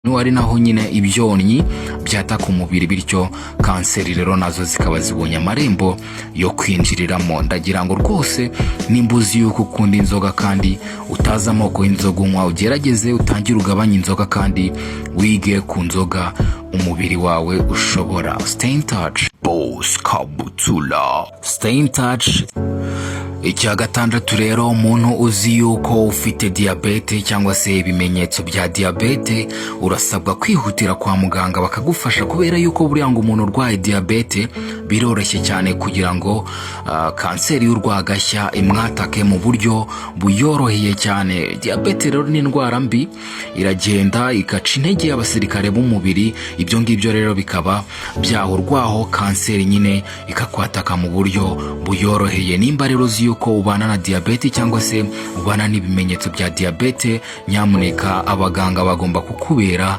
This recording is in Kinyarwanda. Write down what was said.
ari naho nyine ibyonnyi byataka umubiri, bityo kanseri rero nazo zikaba zibonye amarembo yo kwinjiriramo. Ndagira ngo rwose nimba uzi yuko ukunda inzoga kandi utazi amoko y'inzoga unywa, ugerageze utangire ugabanye inzoga kandi wige ku nzoga umubiri wawe ushobora. Stay in touch. Boss Kabutula. Stay in touch. Icya gatandatu rero, umuntu uzi yuko ufite diabete cyangwa se ibimenyetso bya diabete, urasabwa kwihutira kwa muganga bakagufasha, kubera yuko buriya ngo umuntu urwaye diabete biroroshye cyane kugira ngo kanseri y'urwagashya imwatake mu buryo buyoroheye cyane. Diabete rero ni indwara mbi, iragenda igaca intege abasirikare b'umubiri, ibyo ngibyo rero bikaba byahurwaho kanseri nyine ikakwataka mu buryo buyoroheye. Nimba rero yuko ubana na diabete cyangwa se ubana n'ibimenyetso bya diabete, nyamuneka abaganga bagomba kukubera